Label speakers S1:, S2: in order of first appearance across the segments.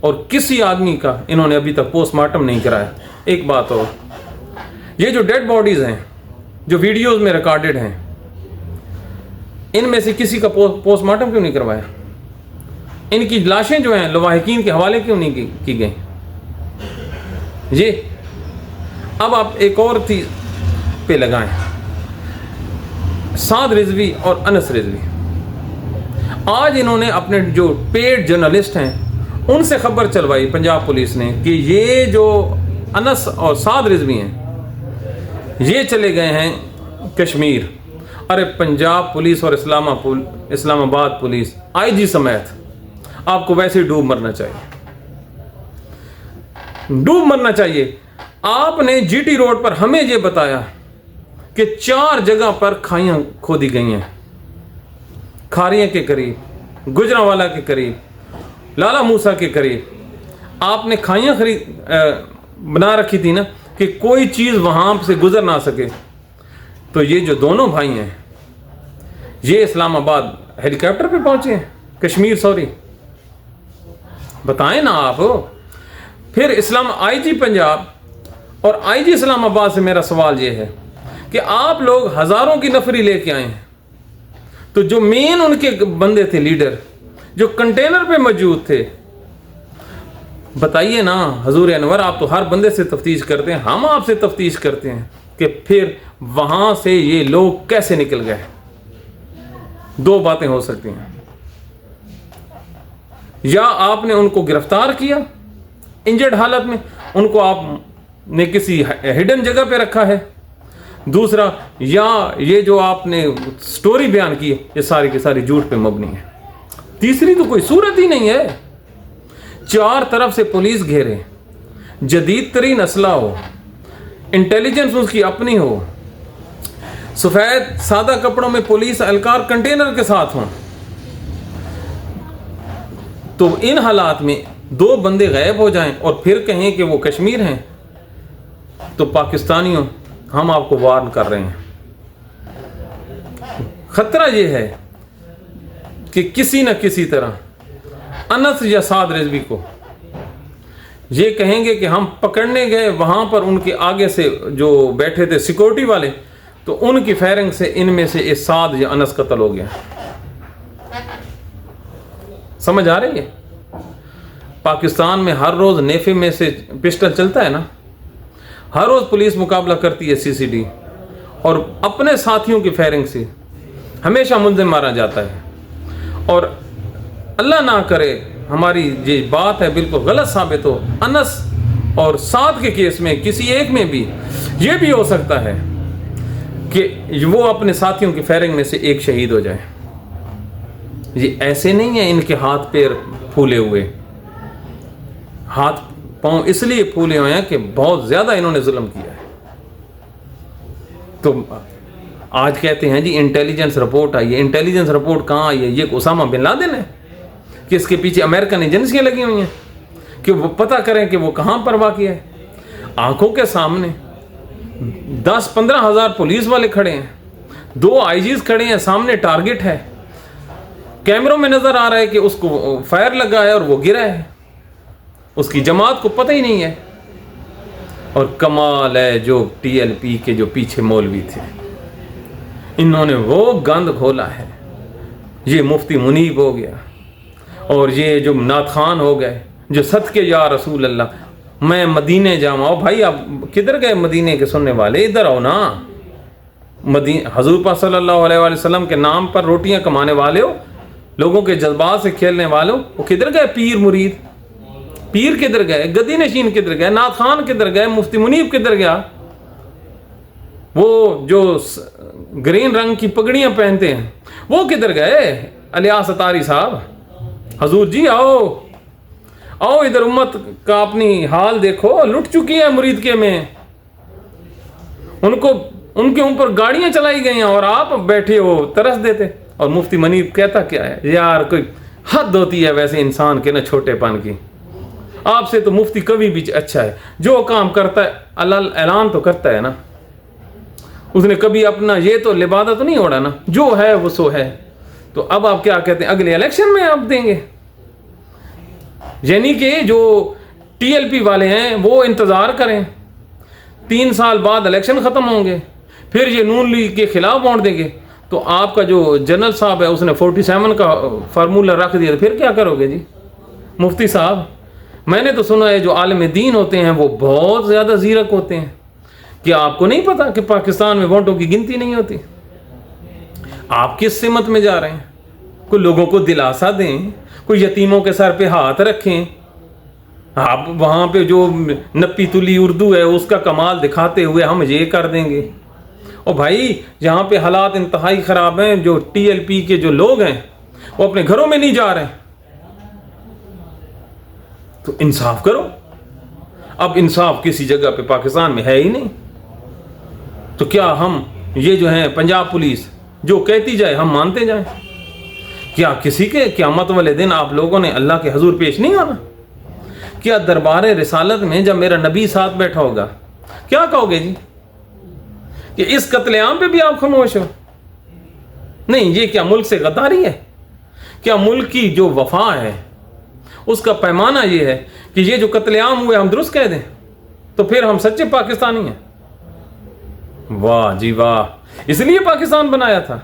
S1: اور کسی آدمی کا انہوں نے ابھی تک پوسٹ مارٹم نہیں کرایا. ایک بات اور, یہ جو ڈیڈ باڈیز ہیں جو ویڈیوز میں ریکارڈڈ ہیں, ان میں سے کسی کا پوسٹ مارٹم کیوں نہیں کروایا؟ ان کی لاشیں جو ہیں لواحقین کے حوالے کیوں نہیں کی گئیں؟ یہ اب آپ ایک اور چیز پہ لگائیں, سعد رضوی اور انس رضوی. آج انہوں نے اپنے جو پیڈ جرنلسٹ ہیں ان سے خبر چلوائی پنجاب پولیس نے کہ یہ جو انس اور سعد رضوی ہیں یہ چلے گئے ہیں کشمیر. ارے پنجاب پولیس اور اسلام آباد پولیس آئی جی سمیت آپ کو ویسے ہی ڈوب مرنا چاہیے. آپ نے جی ٹی روڈ پر ہمیں یہ بتایا کہ 4 جگہ پر کھائیاں کھودی گئی ہیں, کھاریاں کے قریب, گجرانوالا کے قریب, لالا موسیٰ کے قریب. آپ نے کھائیاں بنا رکھی تھی نا کہ کوئی چیز وہاں سے گزر نہ سکے. تو یہ جو دونوں بھائی ہیں یہ اسلام آباد ہیلی کاپٹر پہ پہنچے ہیں, کشمیر سوری, بتائیں نا آپ. پھر آئی جی پنجاب اور آئی جی اسلام آباد سے میرا سوال یہ ہے کہ آپ لوگ ہزاروں کی نفری لے کے آئے ہیں, تو جو مین ان کے بندے تھے لیڈر جو کنٹینر پہ موجود تھے, بتائیے نا حضور انور, آپ تو ہر بندے سے تفتیش کرتے ہیں, ہم آپ سے تفتیش کرتے ہیں کہ پھر وہاں سے یہ لوگ کیسے نکل گئے. 2 باتیں ہو سکتی ہیں, یا آپ نے ان کو گرفتار کیا انجرڈ حالت میں, ان کو آپ نے کسی ہڈن جگہ پہ رکھا ہے. دوسرا, یا یہ جو آپ نے سٹوری بیان کی یہ ساری کی ساری جھوٹ پہ مبنی ہے. تیسری تو کوئی صورت ہی نہیں ہے. 4 طرف سے پولیس گھیرے, جدید ترین اسلحہ ہو, انٹیلیجنس اس کی اپنی ہو, سفید سادہ کپڑوں میں پولیس اہلکار کنٹینر کے ساتھ ہوں, تو ان حالات میں 2 بندے غائب ہو جائیں اور پھر کہیں کہ وہ کشمیر ہیں, تو پاکستانیوں ہم آپ کو وارن کر رہے ہیں. خطرہ یہ ہے کہ کسی نہ کسی طرح انس یا سعد رضوی کو یہ کہیں گے کہ ہم پکڑنے گئے وہاں پر, ان کے آگے سے جو بیٹھے تھے سیکورٹی والے, تو ان کی فائرنگ سے ان میں سے ایک سعد یا انس قتل ہو گیا. سمجھ آ رہی ہے؟ پاکستان میں ہر روز نیفے میں سے پسٹل چلتا ہے نا, ہر روز پولیس مقابلہ کرتی ہے سی سی ڈی, اور اپنے ساتھیوں کی فائرنگ سے ہمیشہ ملزم مارا جاتا ہے. اور اللہ نہ کرے ہماری یہ بات ہے بالکل غلط ثابت ہو, انس اور سعد کے کیس میں کسی ایک میں بھی یہ بھی ہو سکتا ہے کہ وہ اپنے ساتھیوں کی فائرنگ میں سے ایک شہید ہو جائے. یہ ایسے نہیں ہے ان کے ہاتھ پیر پھولے ہوئے, ہاتھ پاؤں اس لیے پھولے ہوئے ہیں کہ بہت زیادہ انہوں نے ظلم کیا ہے. تو آج کہتے ہیں جی انٹیلیجنس رپورٹ آئی ہے. انٹیلیجنس رپورٹ کہاں آئی ہے؟ یہ اسامہ بن لادن ہے کہ اس کے پیچھے امریکن ایجنسیاں لگی ہوئی ہیں کہ وہ پتہ کریں کہ وہ کہاں پر واقع ہے. آنکھوں کے سامنے 10-15 ہزار پولیس والے کھڑے ہیں, 2 آئی جیز کھڑے ہیں, سامنے ٹارگٹ ہے, کیمروں میں نظر آ رہا ہے کہ اس کو فائر لگا ہے اور وہ گرا ہے, اس کی جماعت کو پتہ ہی نہیں ہے. اور کمال ہے جو ٹی ایل پی کے جو پیچھے مولوی تھے, انہوں نے وہ گند کھولا ہے. یہ مفتی منیب ہو گیا اور یہ جو نعت خان ہو گئے جو صدقے یا رسول اللہ میں مدینے جاؤں. آؤ بھائی, آپ کدھر گئے مدینے کے سننے والے؟ ادھر آؤ نا. حضور پاک صلی اللہ علیہ وآلہ وسلم کے نام پر روٹیاں کمانے والے ہو, لوگوں کے جذبات سے کھیلنے والے ہو, وہ کدھر گئے پیر مرید؟ پیر کدھر گئے؟ گدی نشین کدھر گئے؟ نعت خان کدھر گئے؟ مفتی منیب کدھر گیا؟ وہ جو گرین رنگ کی پگڑیاں پہنتے ہیں وہ کدھر گئے؟ الیاس اتاری صاحب, حضور جی آؤ آؤ ادھر, امت کا اپنی حال دیکھو, لٹ چکی ہے مرید کے میں, ان کے اوپر گاڑیاں چلائی گئی ہیں اور آپ بیٹھے ہو ترس دیتے. اور مفتی منیب کہتا کیا ہے یار, کوئی حد ہوتی ہے ویسے انسان کے نا چھوٹے پن کی. آپ سے تو مفتی کبھی بھی اچھا ہے, جو کام کرتا ہے اللہ اعلان تو کرتا ہے نا, اس نے کبھی اپنا یہ تو لبادہ تو نہیں اوڑا نا, جو ہے وہ سو ہے. تو اب آپ کیا کہتے ہیں اگلے الیکشن میں آپ دیں گے؟ یعنی کہ جو ٹی ایل پی والے ہیں وہ انتظار کریں، 3 سال بعد الیکشن ختم ہوں گے، پھر یہ نون لیگ کے خلاف ووٹ دیں گے، تو آپ کا جو جنرل صاحب ہے اس نے 47 کا فارمولہ رکھ دیا، تو پھر کیا کرو گے جی مفتی صاحب؟ میں نے تو سنا ہے جو عالم دین ہوتے ہیں وہ بہت زیادہ زیرک ہوتے ہیں. کیا آپ کو نہیں پتا کہ پاکستان میں ووٹوں کی گنتی نہیں ہوتی؟ آپ کس سمت میں جا رہے ہیں؟ کوئی لوگوں کو دلاسا دیں، کوئی یتیموں کے سر پہ ہاتھ رکھیں. آپ وہاں پہ جو نپی تلی اردو ہے اس کا کمال دکھاتے ہوئے ہم یہ کر دیں گے. اور بھائی جہاں پہ حالات انتہائی خراب ہیں، جو ٹی ایل پی کے جو لوگ ہیں وہ اپنے گھروں میں نہیں جا رہے ہیں، تو انصاف کرو. اب انصاف کسی جگہ پہ پاکستان میں ہے ہی نہیں. تو کیا ہم یہ جو ہیں پنجاب پولیس جو کہتی جائے ہم مانتے جائیں؟ کیا کسی کے قیامت والے دن آپ لوگوں نے اللہ کے حضور پیش نہیں آنا؟ کیا دربار رسالت میں جب میرا نبی ساتھ بیٹھا ہوگا کیا کہو گے جی؟ کہ اس قتل عام پہ بھی آپ خاموش ہو؟ نہیں، یہ کیا ملک سے غداری ہے؟ کیا ملک کی جو وفا ہے اس کا پیمانہ یہ ہے کہ یہ جو قتل عام ہوئے ہم درست کہہ دیں تو پھر ہم سچے پاکستانی ہیں؟ واہ جی واہ! اس لیے پاکستان بنایا تھا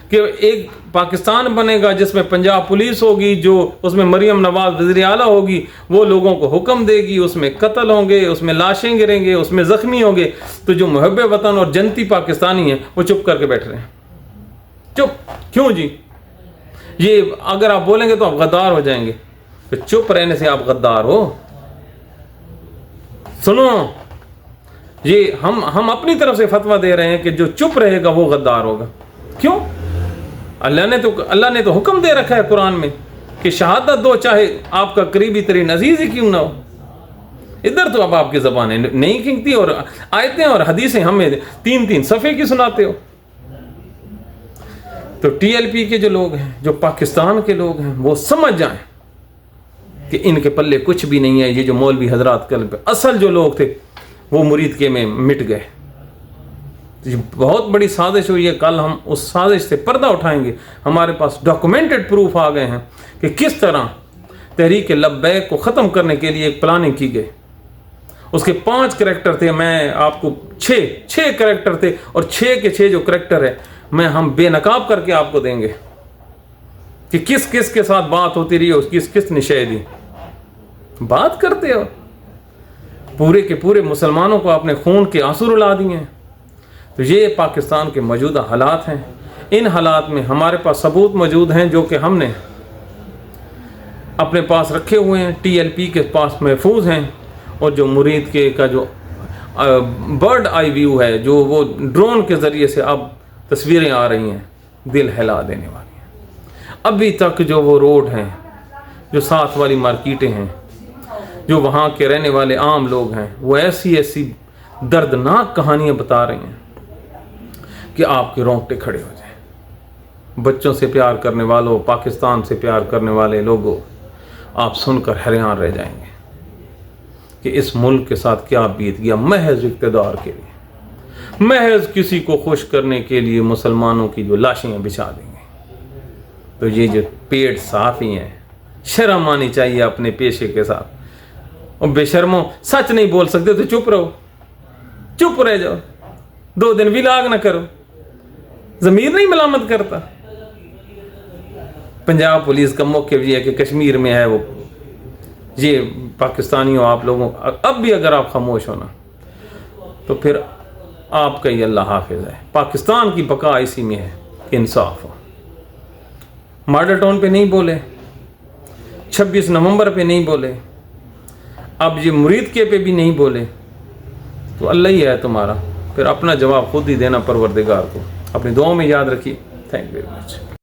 S1: کہ ایک پاکستان بنے گا جس میں پنجاب پولیس ہوگی، جو اس میں مریم نواز وزیر اعلیٰ ہوگی، وہ لوگوں کو حکم دے گی، اس میں قتل ہوں گے، اس میں لاشیں گریں گے، اس میں زخمی ہوں گے. تو جو محب وطن اور جنتی پاکستانی ہیں وہ چپ کر کے بیٹھ رہے ہیں. چپ کیوں جی؟ یہ اگر آپ بولیں گے تو آپ غدار ہو جائیں گے. تو چپ رہنے سے آپ غدار ہو؟ سنو، یہ ہم اپنی طرف سے فتویٰ دے رہے ہیں کہ جو چپ رہے گا وہ غدار ہوگا. کیوں؟ اللہ نے تو حکم دے رکھا ہے قرآن میں کہ شہادت دو چاہے آپ کا قریبی ترین عزیز ہی کیوں نہ ہو. ادھر تو اب آپ کی زبانیں نہیں کھنگتی اور آیتیں اور حدیثیں ہمیں 3 صفحے کی سناتے ہو. تو ٹی ایل پی کے جو لوگ ہیں، جو پاکستان کے لوگ ہیں، وہ سمجھ جائیں کہ ان کے پلے کچھ بھی نہیں ہے. یہ جو مولوی حضرات کل پہ اصل جو لوگ تھے وہ مرید کے میں مٹ گئے. یہ بہت بڑی سازش ہوئی ہے. کل ہم اس سازش سے پردہ اٹھائیں گے. ہمارے پاس ڈاکومنٹڈ پروف آ گئے ہیں کہ کس طرح تحریک لبیک کو ختم کرنے کے لیے ایک پلاننگ کی گئی. اس کے 5 کریکٹر تھے، میں آپ کو 6 کریکٹر تھے، اور 6 کے 6 جو کریکٹر ہے میں ہم بے نقاب کر کے آپ کو دیں گے کہ کس کس کے ساتھ بات ہوتی رہی، اس کس نے شے دی. بات کرتے ہو پورے کے پورے مسلمانوں کو اپنے خون کے آنسو رلا دیے ہیں. تو یہ پاکستان کے موجودہ حالات ہیں. ان حالات میں ہمارے پاس ثبوت موجود ہیں جو کہ ہم نے اپنے پاس رکھے ہوئے ہیں، ٹی ایل پی کے پاس محفوظ ہیں. اور جو مرید کے کا جو برڈ آئی ویو ہے، جو وہ ڈرون کے ذریعے سے اب تصویریں آ رہی ہیں، دل ہلا دینے والی ہیں. ابھی تک جو وہ روڈ ہیں، جو ساتھ والی مارکیٹیں ہیں، جو وہاں کے رہنے والے عام لوگ ہیں، وہ ایسی دردناک کہانیاں بتا رہی ہیں کہ آپ کے رونگٹے کھڑے ہو جائیں. بچوں سے پیار کرنے والوں، پاکستان سے پیار کرنے والے لوگوں، آپ سن کر حیران رہ جائیں گے کہ اس ملک کے ساتھ کیا بیت گیا. محض اقتدار کے لیے، محض کسی کو خوش کرنے کے لیے مسلمانوں کی جو لاشیں بچھا دیں گے. تو یہ جو پیٹ صافی ہیں، شرم آنی چاہیے اپنے پیشے کے ساتھ. اور بے شرموں، سچ نہیں بول سکتے تو چپ رہو، چپ رہ جاؤ. 2 دن ولاگ نہ کرو، ضمیر نہیں ملامت کرتا. پنجاب پولیس کا موقف یہ ہے کہ کشمیر میں ہے وہ. یہ پاکستانیوں، آپ لوگوں، اب بھی اگر آپ خاموش ہونا تو پھر آپ کا یہ اللہ حافظ ہے. پاکستان کی بقا اسی میں ہے کہ انصاف ہو. ماڈل ٹاؤن پہ نہیں بولے، 26 نومبر پہ نہیں بولے، اب یہ مرید کے پہ بھی نہیں بولے، تو اللہ ہی ہے تمہارا. پھر اپنا جواب خود ہی دینا پروردگار کو. اپنی دعاؤں میں یاد رکھیے. Thank you very much.